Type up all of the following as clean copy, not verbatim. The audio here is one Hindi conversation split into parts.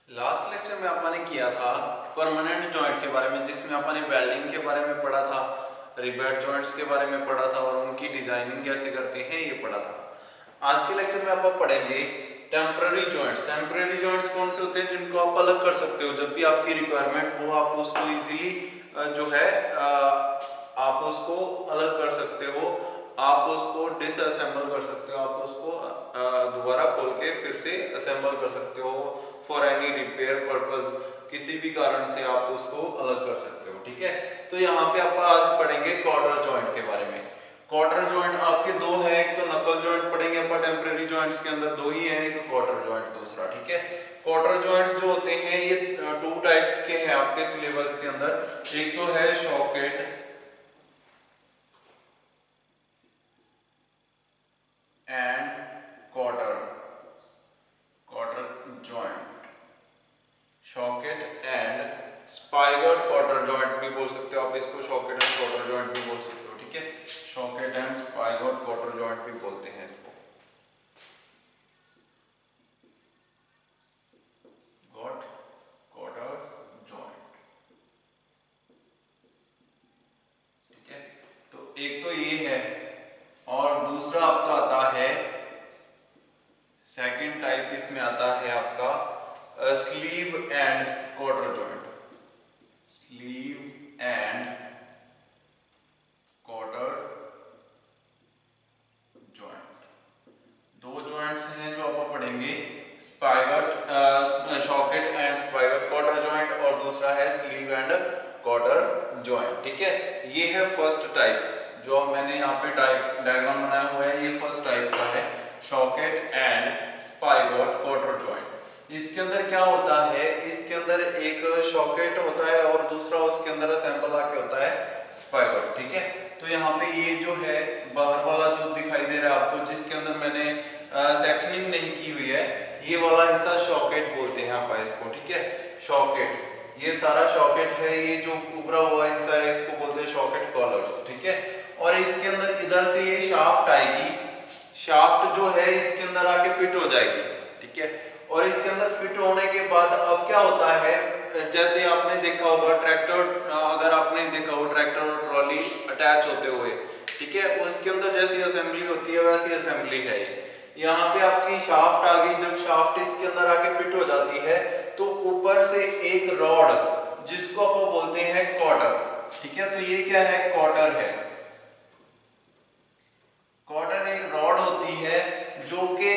लास्ट लेक्चर में अपन ने किया था परमानेंट जॉइंट के बारे में, जिसमें अपन ने वेल्डिंग के बारे में पढ़ा था, रिवेट जॉइंट्स के बारे में पढ़ा था और उनकी डिजाइनिंग कैसे करते हैं ये पढ़ा था। आज के लेक्चर में अपन पढ़ेंगे टेम्पररी जॉइंट्स। टेम्पररी जॉइंट्स कौन से होते हैं जिनको आप अलग कर सकते हो जब भी आपकी रिक्वायरमेंट हो, आप उसको इजीली जो है आप उसको अलग कर सकते हो, आप उसको डिसअसेंबल कर सकते हो, आप उसको दोबारा खोल के फिर से असेंबल कर सकते हो फॉर एनी रिपेयर पर्पस, किसी भी कारण से आप उसको अलग कर सकते हो। ठीक है, तो यहाँ पे आप आज पढ़ेंगे क्वार्टर जॉइंट के बारे में। क्वार्टर जॉइंट आपके दो है, एक तो नकल जॉइंट पढ़ेंगे अपन टेम्परेरी जॉइंट्स के अंदर, दो ही है, एक क्वार्टर जॉइंट दूसरा। ठीक है, क्वार्टर जॉइंट्स जो होते हैं ये टू टाइप्स के हैं आपके सिलेबस के अंदर। एक तो है socket and cotter joint, socket and spigot cotter joint भी बोल सकते हो आप इसको, शॉकेट एंड क्वार्टर जॉइंट भी बोल सकते हो। ठीक है, socket and spigot cotter joint भी बोलते हैं इसको। Got quarter joint. ठीक है, तो एक तो ये है और दूसरा आपका आता है, सेकंड टाइप इसमें आता है आपका sleeve and cotter joint. Sleeve and cotter joint दो जॉइंट्स हैं जो आप पढ़ेंगे, स्पाइगर्ड socket and spigot cotter joint, और दूसरा है स्लीव एंड क्वार्टर जॉइंट। ठीक है, ये है फर्स्ट टाइप जो मैंने यहाँ पे टाइप डायग्राम बनाया हुआ है, ये फर्स्ट टाइप का है socket and spigot cotter joint. इसके अंदर क्या होता है, इसके अंदर एक शॉकेट होता है और दूसरा उसके अंदर असेंबल आके होता है स्पाइगर्ड। ठीक है, तो यहाँ पे ये जो है बाहर वाला जो दिखाई दे रहा है आपको, जिसके अंदर मैंने सेक्शनिंग नहीं की हुई है, ये वाला हिस्सा शॉकेट बोलते हैं आप इसको। ठीक है, शॉकेट, ये सारा शॉकेट है, ये जो उभरा हुआ हिस्सा है इसको बोलते हैं शॉकेट कॉलर्स। ठीक है, और इसके अंदर इधर से ये शाफ्ट आएगी, शाफ्ट जो है इसके अंदर आके फिट हो जाएगी। ठीक है, और इसके अंदर फिट होने के बाद अब क्या होता है, जैसे आपने देखा होगा ट्रैक्टर, अगर आपने देखा हो ट्रैक्टर और ट्रॉली अटैच होते हुए, ठीक है, उसके अंदर जैसी असेंबली होती है वैसी असेंबली है। यहाँ पे आपकी शाफ्ट आ गई, जब शाफ्ट इसके अंदर आके फिट हो जाती है तो ऊपर से एक रॉड जिसको आप बोलते हैं क्वार्टर। ठीक है, तो ये क्या है, क्वार्टर है। क्वार्टर एक रॉड होती है जो कि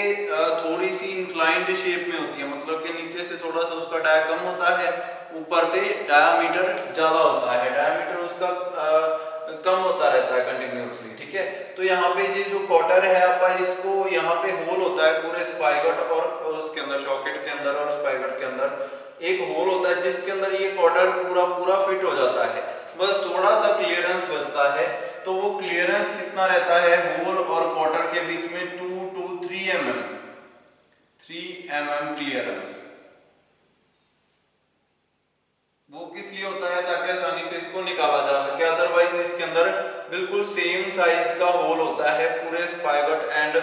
थोड़ी सी इंक्लाइंड शेप में होती है, मतलब कि नीचे से थोड़ा सा उसका डाया कम होता है, ऊपर से डायामीटर ज्यादा होता है, डायामीटर उसका कम होता रहता है कंटिन्यूअसली। ठीक है, तो यहाँ पे ये जो क्वार्टर है आप इसको, यहाँ पे होल होता है पूरे स्पाइगट और उसके अंदर, शॉकेट के अंदर और स्पाइगट के अंदर एक होल होता है जिसके अंदर ये क्वार्टर पूरा पूरा फिट हो जाता है, बस थोड़ा सा क्लियरेंस बचता है। तो वो क्लियरेंस कितना रहता है होल और क्वार्टर के बीच में, 2 to 3 mm, 3 mm क्लियरेंस। वो किस लिए होता है, ताकि आसानी से इसको निकाला जा सके, अदरवाइज इसके अंदर बिल्कुल सेम साइज का होल होता है पूरे स्पाइगट एंड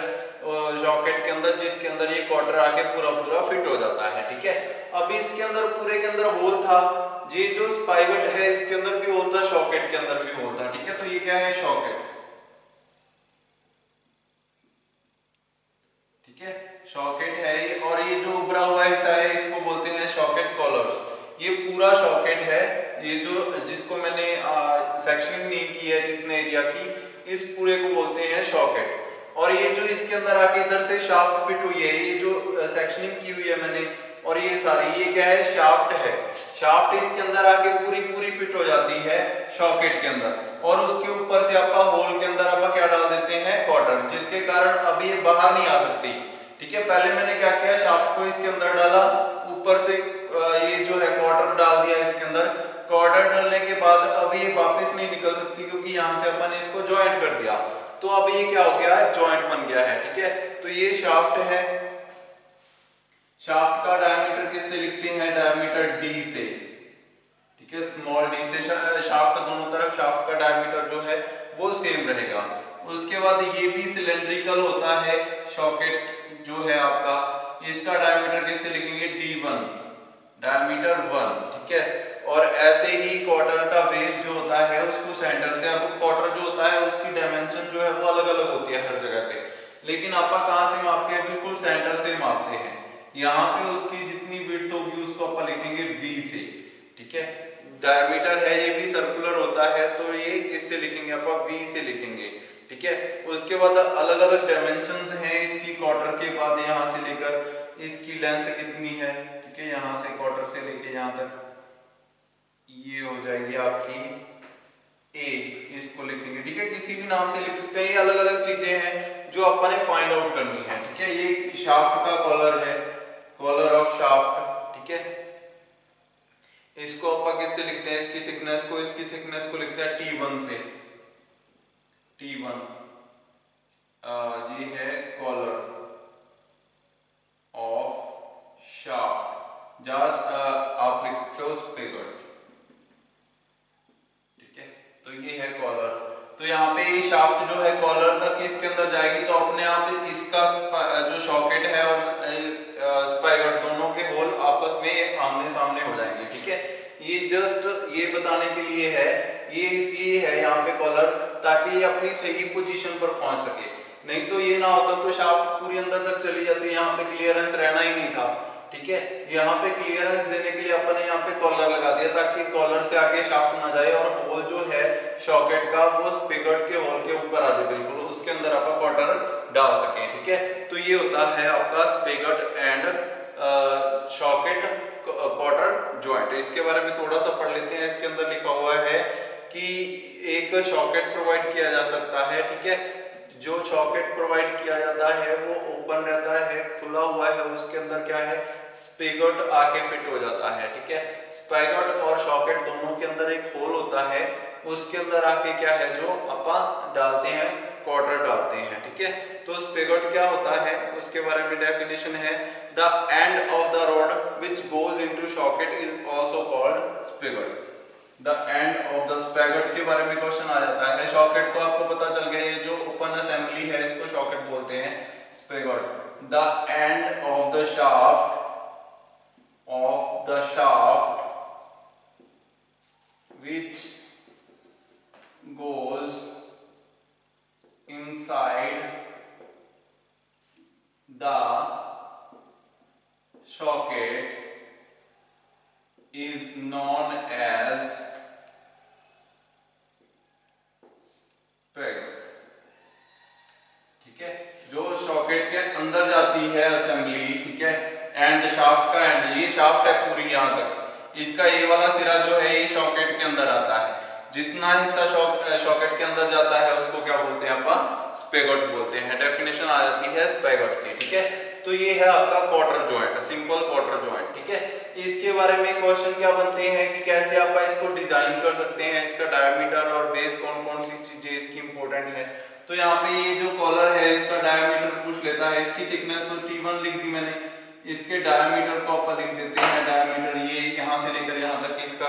जॉकेट के अंदर, जिसके अंदर ये क्वार्टर आके पूरा पूरा फिट हो जाता है। ठीक है, अब इसके अंदर पूरे के अंदर होल था, ये जो स्पाइगट है इसके अंदर भी होल था, शॉकेट के अंदर भी होल था। ठीक है, तो ये क्या है, शॉकेट। ठीक है, शॉकेट है ये, और ये जो उभरा हुआ हिस्सा है इसको बोलते हैं शॉकेट कॉलर्स। ये पूरा शॉकेट है, ये जो जिसको मैंने सेक्शन नहीं की है जितने एरिया की, इस पूरे को बोलते हैं शॉकेट। और ये जो इसके अंदर आके इधर से शाफ्ट फिट हुई है, ये जो सेक्शनिंग की हुई है मैंने, और ये सारी, ये क्या है, शाफ्ट है। शाफ्ट इसके अंदर आके पूरी पूरी फिट हो जाती है शॉकेट के अंदर, और उसके ऊपर से आपका होल के अंदर आप क्या डाल देते हैं, क्वार्टर, जिसके कारण अभी ये बाहर नहीं आ सकती। ठीक है, पहले मैंने क्या किया, शाफ्ट को इसके अंदर डाला, ऊपर से ये जो है क्वार्टर डाल दिया इसके अंदर। क्वार्टर डालने के बाद अभी ये वापस नहीं निकल सकती क्योंकि यहाँ से अपन इसको ज्वाइंट कर दिया, तो अब ये क्या हो गया है, ज्वाइंट बन गया है। ठीक है, तो ये शाफ्ट है, शाफ्ट का डायमीटर किससे लिखते हैं, डायमीटर डी से। ठीक है, स्मॉल डी से शाफ्ट दोनों तरफ शाफ्ट का डायमीटर जो है वो सेम रहेगा। उसके बाद ये भी सिलेंड्रिकल होता है शॉकेट जो है आपका, इसका डायमीटर किससे लिखेंगे, D1। डायमीटर 1, ठीक है। और ऐसे ही क्वार्टर का बेस जो होता है उसको सेंटर से, अब क्वार्टर जो होता है उसकी डायमेंशन जो है वो अलग अलग होती है हर जगह पे, लेकिन आपा कहाँ से मापते हैं, बिल्कुल सेंटर से मापते हैं। यहाँ पे उसकी जितनी विड्थ होगी उसको आपा लिखेंगे बी से, ठीक है। डायमीटर है ये भी सर्कुलर होता है, तो ये किससे लिखेंगे, आपा बी से लिखेंगे, ठीक है। उसके बाद अलग अलग डायमेंशंस हैं इसकी, क्वार्टर के बाद यहाँ से लेकर इसकी लेंथ कितनी है, ठीक है, यहाँ से क्वार्टर से लेके यहाँ तक ये हो जाएगी आपकी ए, इसको लिखेंगे, ठीक है। किसी भी नाम से लिख सकते हैं, ये अलग अलग चीजें हैं जो अपन ने फाइंड आउट करनी है, ठीक है। ये शाफ्ट का कॉलर है, कॉलर ऑफ शाफ्ट, ठीक है। इसको अपन किससे लिखते हैं, इसकी थिकनेस को लिखते हैं T1 से, T1 ये है कॉलर ऑफ शाफ्ट, जहां आप लिख सकते हो स्पिगट, ठीक है। तो ये है कॉलर, तो यहाँ पे ये शाफ्ट जो है कॉलर तक इसके अंदर जाएगी, तो अपने आप इसका जो सॉकेट है और स्पाइगट दोनों के होल आपस में आमने सामने हो जाएंगे, ठीक है। ये जस्ट ये बताने के लिए है, ये इसलिए है यहाँ पे कॉलर, ताकि ये अपनी सही पोजीशन पर पहुंच सके। नहीं तो ये ना होता तो शाफ्ट पूरी अंदर तक चली जाती, यहाँ पे क्लियरेंस रहना ही नहीं था, ठीक है। यहाँ पे क्लियरेंस देने के लिए अपन ने यहाँ पे कॉलर लगा दिया, ताकि कॉलर से आगे शाफ्ट ना जाए और होल जो है सॉकेट का वो स्पिगट के होल के ऊपर आ जाए, बिल्कुल उसके अंदर आप क्वार्टर डाल सकें, ठीक है। तो ये होता है आपका स्पिगट एंड सॉकेट क्वार्टर जॉइंट। इसके बारे में थोड़ा सा पढ़ लेते हैं। इसके अंदर लिखा हुआ है कि एक सॉकेट प्रोवाइड किया जा सकता है, ठीक है। जो सॉकेट प्रोवाइड किया जाता है वो ओपन रहता है, खुला हुआ है, उसके अंदर क्या है, स्पिगट आके फिट हो जाता है, ठीक है। स्पिगट और सॉकेट दोनों के अंदर एक होल होता है, उसके अंदर आके क्या है जो अपन डालते हैं, क्वार्टर डालते हैं, ठीक है। तो स्पिगट क्या होता है उसके बारे में डेफिनेशन है, the end of the rod which goes into socket is also called spigot. The end of the spigot के बारे में क्वेश्चन आ जाता है। सॉकेट तो आपको पता चल गया, ये जो ओपन असेंबली है इसको सॉकेट बोलते हैं, spigot. The end of the shaft which goes inside the socket is known as spigot, ठीक है। जो सॉकेट के अंदर जाती है असेंबली, ठीक है, एंड शाफ्ट का एंड, ये शाफ्ट है पूरी यहाँ तक, इसका ये वाला सिरा जो है ये सॉकेट के अंदर आता है, जितना हिस्सा सॉकेट के अंदर जाता है उसको क्या बोलते हैं, अपन स्पैगट बोलते हैं। डेफिनेशन आ जाती है स्पैगट की, ठीक है। तो ये है आपका quarter joint, simple quarter joint, ठीक है। इसके बारे में क्वेश्चन क्या बनते हैं कि कैसे आप इसको डिजाइन कर सकते हैं, इसका डायमीटर और बेस कौन कौन सी चीजें इसकी इंपॉर्टेंट है। तो यहाँ पे ये जो कॉलर है इसका डायमीटर पूछ लेता है, इसकी थिकनेस तो T1 लिख दी मैंने, इसके डायमीटर को अपन लिख देते हैं, डायमीटर ये यहाँ से लेकर यहाँ तक इसका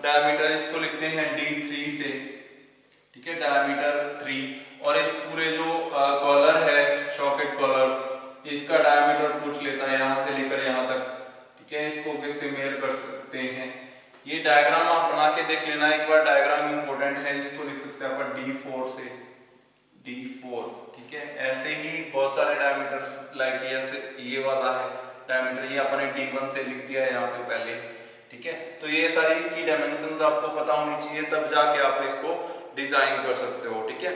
डायमीटर इसको लिखते हैं D3 से, ठीक है, डायमीटर 3। और इस पूरे जो कॉलर है सॉकेट कॉलर, इसका डायमीटर पूछ लेता है यहाँ से लेकर यहाँ तक, ठीक है। इसको किससे मेजर कर सकते हैं, ये डायग्राम आप बना के देख लेना एक बार, डायग्राम इंपॉर्टेंट है। इसको लिख सकते हैं अपन D4 से, D4, ठीक है। ऐसे ही बहुत सारे डायमीटर लाइक ऐसे ये वाला है डायमीटर, ये अपने D1 से लिख दिया है यहाँ पे पहले, ठीक है। तो ये सारी इसकी डायमेंशंस आपको पता होनी चाहिए, तब जाके आप इसको डिजाइन कर सकते हो, ठीक है।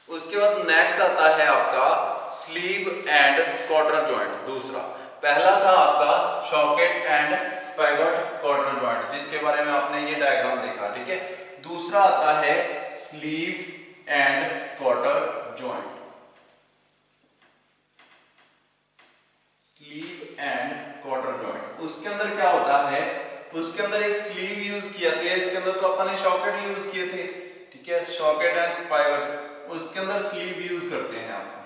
उसके बाद नेक्स्ट आता है आपका स्लीव एंड क्वार्टर जॉइंट। दूसरा, पहला था आपका सॉकेट एंड स्पैगट क्वार्टर जॉइंट, जिसके बारे में आपने ये डायग्राम देखा, ठीक है। दूसरा आता है sleeve and cotter joint. Sleeve and cotter joint, उसके अंदर क्या होता है, उसके अंदर एक स्लीव यूज किया था, इसके अंदर तो अपन ने सॉकेट यूज किए थे, ठीक है, सॉकेट एंड स्पाइगट, उसके अंदर स्लीव यूज करते हैं आप।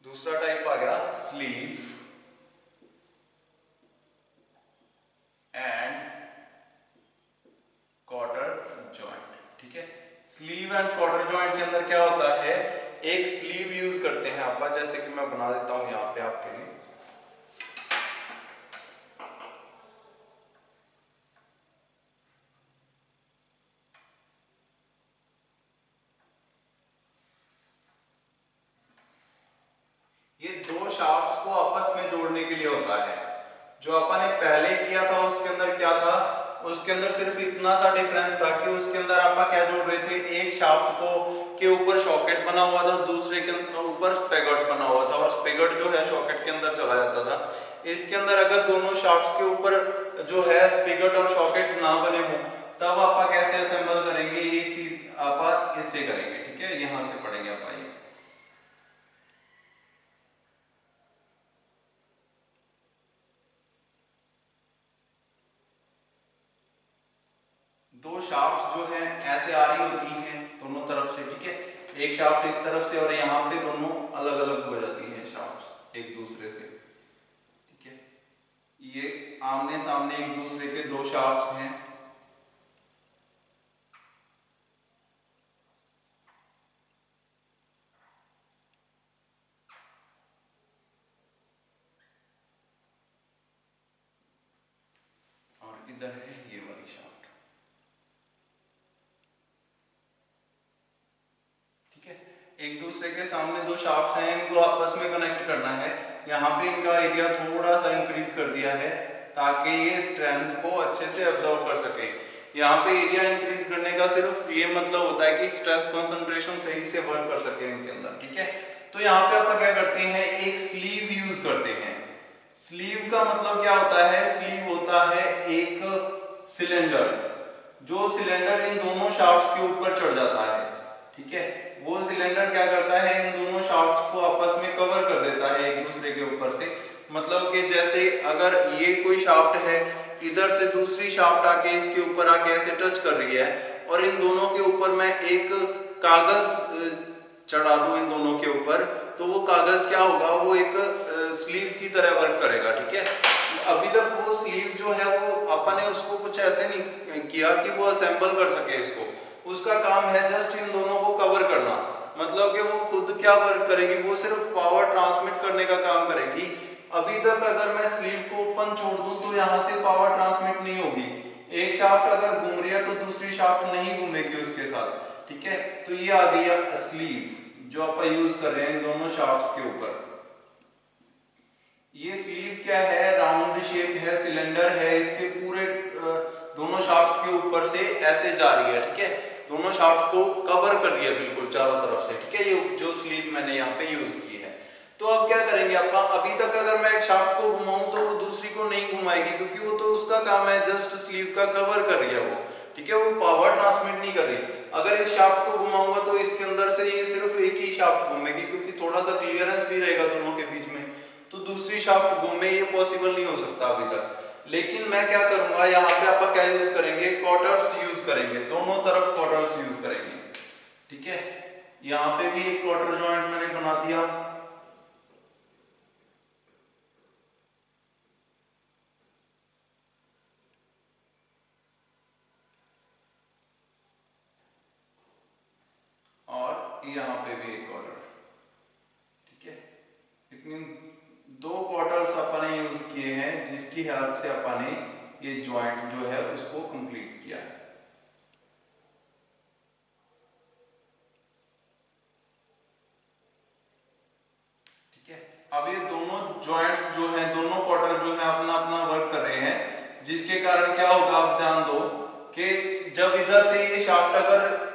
दूसरा टाइप आ गया स्लीव एंड क्वार्टर जॉइंट, ठीक है। स्लीव एंड क्वार्टर जॉइंट के अंदर क्या होता है, एक स्लीव यूज करते हैं आप, जैसे कि मैं बना देता हूं यहाँ पे आपके लिए, ये दो शाफ्ट्स को आपस में जोड़ने के लिए होता है। जो अपन ने पहले किया था उसके अंदर क्या था, उसके अंदर सिर्फ इतना सा डिफरेंस था कि उसके अंदर आप क्या जोड़ रहे थे, एक शाफ्ट को के ऊपर सॉकेट बना हुआ था, दूसरे के ऊपर स्पैगट बना हुआ था, और स्पैगट जो है सॉकेट के अंदर चला जाता था। इसके अंदर अगर दोनों शाफ्ट्स के ऊपर जो है स्पैगट और सॉकेट ना बने हो तब आप कैसे असेंबल करेंगे, ये चीज आप इससे करेंगे। ठीक है, यहां से पढ़ेंगे आप। आइए, दो शाफ्ट जो है ऐसे आ रही होती हैं दोनों तरफ से। ठीक है, एक शाफ्ट इस तरफ से और यहाँ पे दोनों अलग अलग हो जाती हैं शाफ्ट एक दूसरे से। ठीक है, ये आमने सामने एक दूसरे के दो शाफ्ट हैं। और इधर है ये वाली शाफ्ट। ठीक है, एक दूसरे के सामने दो शाफ्ट्स हैं, इनको आपस में कनेक्ट करना है। यहाँ पे इनका एरिया थोड़ा सा इंक्रीज कर दिया है ताकि ये स्ट्रेंथ को अच्छे से ऑब्जर्व कर सके। यहाँ पे एरिया इंक्रीज करने का सिर्फ ये मतलब होता है कि स्ट्रेस कंसंट्रेशन सही से वर्क कर सके इनके अंदर। ठीक है, तो यहाँ पे अपन क्या करते हैं, एक स्लीव यूज करते हैं। स्लीव का मतलब क्या होता है, स्लीव होता है एक सिलेंडर, जो सिलेंडर इन दोनों शाफ्ट्स के ऊपर चढ़ जाता है। ठीक है, वो सिलेंडर क्या करता है, इन दोनों शाफ्ट्स को आपस में कवर कर देता है एक दूसरे के ऊपर से। मतलब कि जैसे अगर ये कोई शाफ्ट है, इधर से दूसरी शाफ्ट आके इसके ऊपर आके ऐसे टच कर रही है और इन दोनों के ऊपर मैं एक कागज चढ़ा दूं इन दोनों के ऊपर, तो वो कागज क्या होगा, वो एक स्लीव की तरह वर्क करेगा। ठीक है, अभी तक वो स्लीव जो है वो अपन ने उसको कुछ ऐसे नहीं किया कि वो असेंबल कर सके इसको। उसका काम है जस्ट इन दोनों को कवर करना। मतलब कि वो खुद क्या वर्क करेगी, वो सिर्फ पावर ट्रांसमिट करने का काम करेगी। अभी तक अगर मैं स्लीव को ओपन छोड़ दूं तो यहाँ से पावर ट्रांसमिट नहीं होगी। एक शाफ्ट अगर घूम रही है तो दूसरी शाफ्ट नहीं घूमेगी उसके साथ। ठीक है, तो ये आ गई स्लीव जो आप यूज कर रहे हैं इन दोनों शाफ्ट्स के ऊपर। ये स्लीव क्या है, राउंड शेप है, सिलेंडर है, इसके पूरे दोनों शाफ्ट के ऊपर से ऐसे जा रही है। ठीक है, दोनों शाफ्ट को कवर कर रही है बिल्कुल चारों तरफ से। ठीक है, ये जो स्लीव मैंने यहाँ पे यूज की है। तो अब क्या करेंगे अपन, अभी तक अगर मैं एक शाफ्ट को घुमाऊं तो वो दूसरी को नहीं घुमाएगी, क्योंकि वो तो उसका काम है जस्ट स्लीव का कवर कर रही है वो। ठीक है, वो पावर ट्रांसमिट नहीं कर रही। अगर इस शाफ्ट को घुमाऊंगा तो इसके अंदर से ये सिर्फ एक ही शाफ्ट घूमेगी, क्योंकि थोड़ा सा क्लियरेंस भी रहेगा दोनों के बीच में, तो दूसरी शाफ्ट घूमे, ये पॉसिबल नहीं हो सकता अभी तक। लेकिन मैं क्या करूंगा, यहाँ पे आप क्या यूज करेंगे, क्वार्टर्स यूज करेंगे, दोनों तरफ क्वार्टर्स यूज करेंगे। ठीक है, यहाँ पे भी एक क्वार्टर जॉइंट मैंने बना दिया। और यहाँ पे भी एक क्वार्टर। ठीक है, इट मींस दो क्वार्टर्स अपन ने यूज किए हैं, जिसकी हेल्प से अपन ने ये जॉइंट जो है उसको कंप्लीट किया है। ठीक है, अब ये दोनों जॉइंट्स जो हैं, दोनों क्वार्टर जो है अपना अपना वर्क कर रहे हैं, जिसके कारण क्या होगा, आप ध्यान दो कि जब इधर से ये शाफ्ट अगर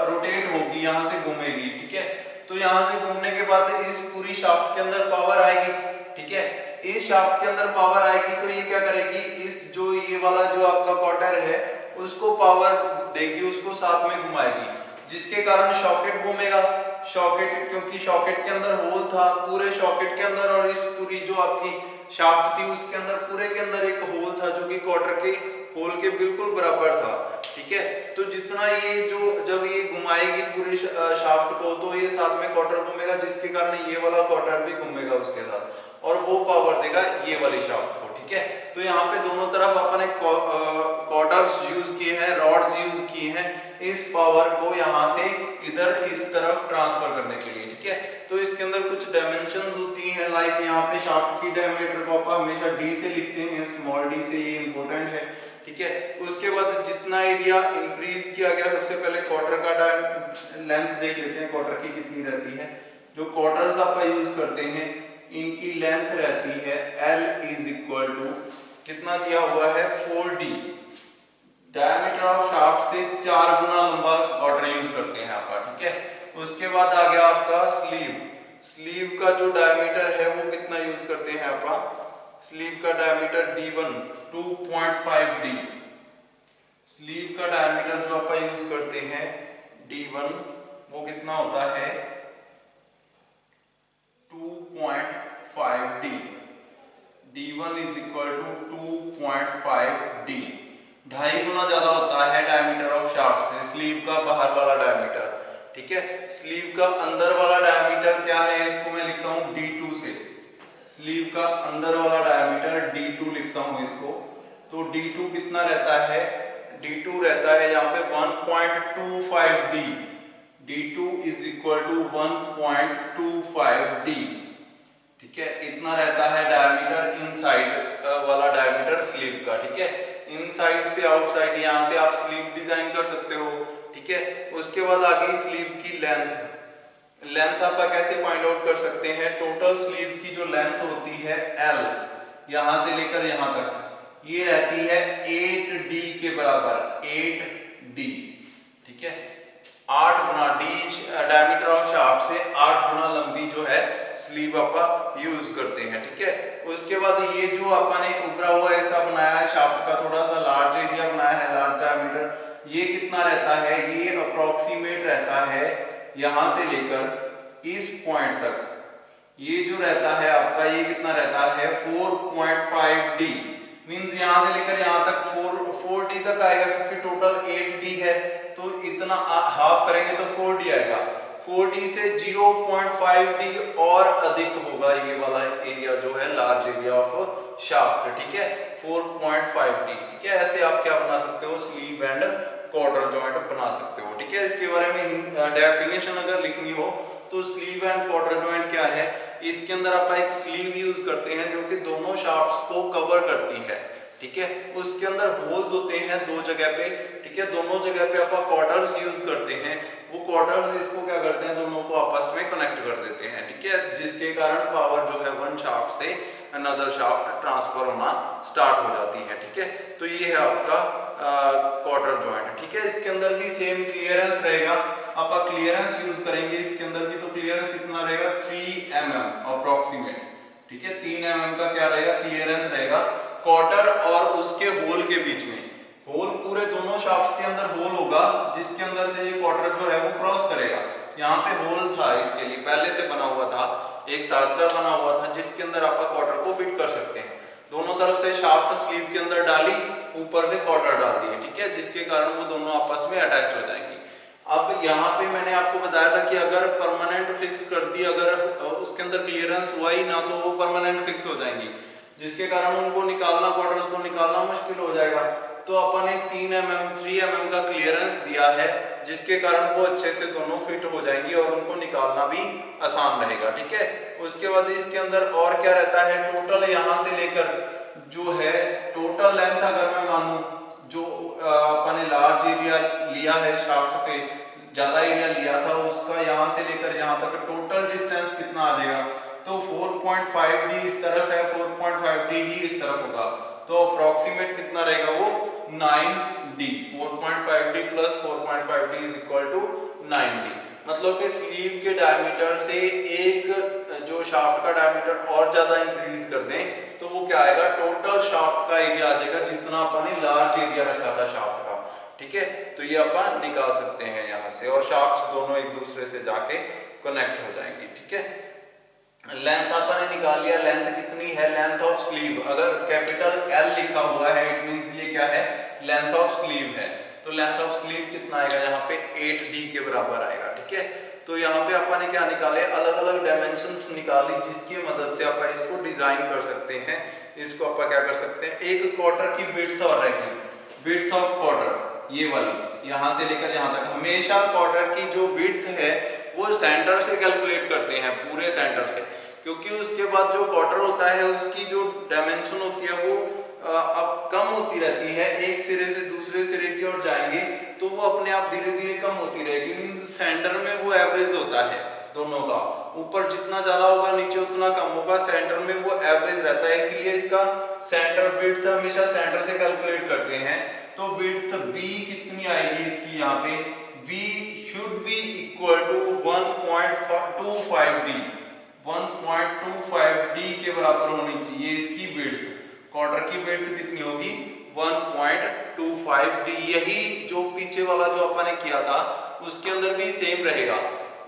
रोटेट होगी, यहां से घूमेगी, ठीक है, तो यहां से घूमने के बाद इस पूरी शाफ्ट के अंदर पावर आएगी। ठीक है, इस शाफ्ट के अंदर पावर आएगी तो ये क्या करेगी, इस जो ये वाला जो आपका क्वार्टर है उसको पावर देगी, उसको साथ में घुमाएगी, जिसके कारण सॉकेट घूमेगा। सॉकेट, क्योंकि सॉकेट के अंदर होल था, पूरे सॉकेट के अंदर और इस पूरी जो आपकी शाफ्ट थी उसके अंदर, पूरे के अंदर एक होल था जो कि क्वार्टर के होल के बिल्कुल बराबर था। ठीक है, तो जितना ये जो जब ये घुमाएगी पूरी शाफ्ट को, तो ये साथ में क्वार्टर घूमेगा, जिसके कारण ये वाला क्वार्टर भी घूमेगा उसके साथ, और वो पावर देगा ये वाली शाफ्ट को। ठीक है, तो यहाँ पे दोनों तरफ अपन ने क्वार्टर्स यूज किए हैं, रॉड्स यूज किए हैं इस पावर को यहाँ से इधर इस तरफ ट्रांसफर करने के लिए। ठीक है, तो इसके अंदर कुछ डायमेंशंस होती हैं, लाइक यहाँ पे शाफ्ट की डायमीटर को आप हमेशा डी से लिखते हैं, स्मॉल डी से, ये इंपॉर्टेंट है। ठीक है, उसके बाद जितना एरिया इंक्रीज किया गया, सबसे पहले क्वार्टर का लेंथ देख लेते हैं, क्वार्टर की कितनी रहती है। जो क्वार्टर्स आप यूज करते हैं इनकी लेंथ रहती है L इज इक्वल टू कितना दिया हुआ है 4D। डायमीटर ऑफ शाफ्ट से 4 गुना लंबा कॉटर यूज करते हैं आप, ठीक है। उसके बाद आ गया आपका स्लीव। स्लीव का जो डायमीटर है वो कितना यूज करते हैं आप, स्लीव का डायमीटर D1 2.5D। स्लीव का डायमीटर जो आप यूज करते हैं D1 वो कितना होता है 2.5D। D1 is equal to 2.5D। 2.5 गुना ज्यादा होता है डायमीटर ऑफ शाफ्ट से स्लीव का बाहर वाला डायमीटर, ठीक है। स्लीव का अंदर वाला डायमीटर क्या है, इसको मैं लिखता हूं D2 से। स्लीव का अंदर वाला डायमीटर D2 लिखता हूं इसको। तो D2 कितना रहता है, D2 रहता है यहाँ पे 1.25D। D2 is equal to 1.25D, ठीक है। इतना रहता है डायमीटर इनसाइड वाला डायमीटर स्लीव का, ठीक है। इनसाइड से आउटसाइड यहाँ से आप स्लीव डिजाइन कर सकते हो, ठीक है। उसके बाद आ गई स्लीव की लेंथ। लेंथ आप कैसे फाइंड आउट कर सकते हैं, टोटल स्लीव की जो लेंथ होती है L यहां से लेकर यहां तक ये रहती है 8D के बराबर, 8D, ठीक है। 8 गुना D डायमीटर ऑफ शाफ्ट से 8 गुना लंबी जो है स्लीव आप यूज करते हैं, ठीक है। उसके बाद ये जो आपने उभरा हुआ ऐसा बनाया है शाफ्ट का, थोड़ा सा लार्ज एरिया बनाया है, लार्ज डायमीटर, ये कितना रहता है, ये अप्रोक्सीमेट रहता है यहां से लेकर इस पॉइंट तक। ये जो रहता है आपका ये कितना रहता है 4.5D। मींस यहां से लेकर यहां तक 4D तक आएगा, क्योंकि टोटल 8D है तो इतना हाफ करेंगे तो 4D आएगा। 4D से 0.5D और अधिक होगा ये वाला एरिया जो है लार्ज एरिया ऑफ शाफ्ट, ठीक है, 4.5D, ठीक है। ऐसे आप क्या बना सकते हो, स्लीव एंड क्वार्टर जॉइंट बना सकते हो, ठीक है। इसके बारे में डेफिनेशन अगर लिखनी हो तो स्लीव एंड क्वार्टर जॉइंट क्या है, इसके अंदर आप एक स्लीव यूज करते हैं जो कि दोनों शाफ्ट्स को कवर करती है, ठीक है। उसके अंदर होल्स होते हैं 2 जगह पे, ठीक है। दोनों जगह पे आप क्वार्टर्स यूज करते हैं, वो क्वार्टर्स इसको क्या करते हैं, दोनों को आपस में कनेक्ट कर देते हैं, ठीक है। जिसके कारण पावर जो है वन शाफ्ट से अनदर शाफ्ट ट्रांसफर होना स्टार्ट हो जाती है, ठीक है। तो ये है आपका क्वार्टर जॉइंट, ठीक है। इसके अंदर भी सेम क्लियरेंस रहेगा, आप क्लियरेंस यूज करेंगे इसके अंदर भी, तो क्लियरेंस कितना रहेगा 3 mm अप्रोक्सीमेट, ठीक है। 3 mm का क्या रहेगा क्लियरेंस रहेगा क्वार्टर और उसके होल के बीच में। होल पूरे दोनों शाफ्ट्स के अंदर होल होगा जिसके अंदर से ये क्वार्टर जो है वो क्रॉस करेगा। यहाँ पे होल था इसके लिए पहले से बना हुआ था, एक साँचा बना हुआ था जिसके अंदर आप क्वार्टर को फिट कर सकते हैं। दोनों तरफ से शाफ्ट स्लीव के अंदर डाली, ऊपर से क्वार्टर डाल दिए, ठीक है, जिसके कारण वो दोनों आपस में अटैच हो जाएंगी। अब यहाँ पे मैंने आपको बताया था कि अगर परमानेंट फिक्स कर दी, अगर उसके अंदर क्लियरेंस हुआ ही ना तो वो परमानेंट फिक्स हो जाएंगी, जिसके कारण उनको निकालना, क्वार्टर्स को निकालना मुश्किल हो जाएगा। तो अपन ने 3 mm का क्लियरेंस दिया है जिसके कारण वो अच्छे से दोनों फिट हो जाएंगी और उनको निकालना भी आसान रहेगा, ठीक है। उसके बाद इसके अंदर और क्या रहता है, टोटल यहाँ से लेकर जो है टोटल लेंथ अगर मैं मानूं जो अपन ने लार्ज एरिया लिया है शाफ्ट से, ज्यादा एरिया लिया था उसका, यहाँ से लेकर यहाँ तक टोटल डिस्टेंस कितना आ जाएगा, तो 4.5D इस तरफ है, 4.5D ही इस तरफ होगा, तो अप्रोक्सीमेट कितना रहेगा वो 9D। 4.5D plus 4.5D is equal to 9D। मतलब कि स्लीव के डायमीटर से एक जो शाफ्ट का डायमीटर और ज्यादा इंक्रीज कर दें तो वो क्या आएगा, टोटल शाफ्ट का एरिया आ जाएगा जितना अपन ने लार्ज एरिया रखा था शाफ्ट का, ठीक है। तो ये अपन निकाल सकते हैं यहाँ से, और शाफ्ट्स दोनों एक दूसरे से जाके कनेक्ट हो जाएंगी, ठीक है। लेंथ अपन ने निकाल लिया, लेंथ कितनी है, लेंथ ऑफ स्लीव अगर कैपिटल L लिखा हुआ है इट मींस ये क्या है, लेंथ ऑफ स्लीव है। तो लेंथ ऑफ स्लीव कितना आएगा यहाँ पे 8D के बराबर आएगा, ठीक है। तो यहाँ पे अपन ने क्या निकाले, अलग अलग डायमेंशंस निकाली जिसकी मदद से अपन इसको डिजाइन कर सकते हैं। इसको अपन क्या कर सकते हैं, एक क्वार्टर की विड्थ और रहेगी, विड्थ ऑफ क्वार्टर ये वाली यहाँ से लेकर यहाँ तक, हमेशा क्वार्टर की जो विड्थ है वो सेंटर से कैलकुलेट करते हैं, पूरे सेंटर से, क्योंकि उसके बाद जो क्वार्टर होता है उसकी जो डायमेंशन होती है वो अब कम होती रहती है, एक सिरे से दूसरे सिरे की ओर जाएंगे तो वो अपने आप धीरे धीरे कम होती रहेगी। मींस सेंटर में वो एवरेज होता है, दोनों का, ऊपर जितना ज्यादा होगा नीचे उतना कम होगा, सेंटर में वो एवरेज रहता है, इसीलिए इसका सेंटर विड्थ हमेशा सेंटर से कैलकुलेट करते हैं। तो विड्थ बी कितनी आएगी इसकी, यहाँ पे B should be equal to 1.25 D, 1.25 D के बराबर होनी चाहिए इसकी विड्थ। क्वार्टर की विड्थ कितनी होगी 1.25 डी। यही जो पीछे वाला जो अपन ने किया था उसके अंदर भी सेम रहेगा,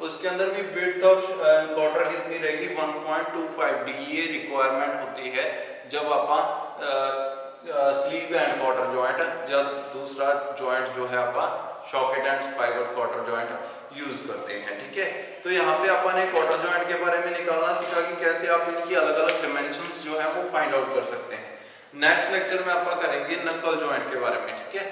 उसके अंदर भी विड्थ ऑफ क्वार्टर कितनी रहेगी 1.25 डी। ये रिक्वायरमेंट होती है जब अपन स्लीव एंड क्वार्टर जॉइंट या दूसरा जॉइंट जो है अपन socket and spigot cotter joint use करते हैं। ठीक है, तो यहाँ पे अपन ने क्वार्टर जॉइंट के बारे में निकालना सीखा कि कैसे आप इसकी अलग अलग डिमेंशंस जो है वो फाइंड आउट कर सकते हैं। नेक्स्ट लेक्चर में अपन करेंगे नक्कल जॉइंट के बारे में। ठीक है,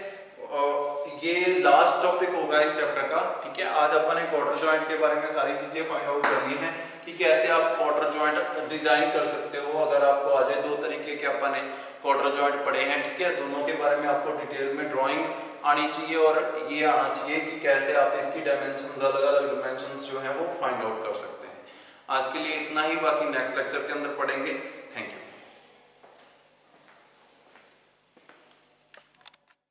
ये लास्ट टॉपिक होगा इस चैप्टर का। ठीक है, आज अपन ने क्वार्टर जॉइंट के बारे में सारी चीजें फाइंड आउट करनी है कि कैसे आप क्वार्टर जॉइंट डिजाइन कर सकते हो अगर आपको आ जाए। दो तरीके के अपन ने क्वार्टर जॉइंट पढ़े हैं। ठीक है, दोनों के बारे में आपको डिटेल में ड्राइंग आनी चाहिए और ये आना चाहिए कि कैसे आप इसकी डायमेंशंस, अलग अलग डायमेंशंस जो है वो फाइंड आउट कर सकते हैं। आज के लिए इतना ही, बाकी नेक्स्ट लेक्चर के अंदर पढ़ेंगे।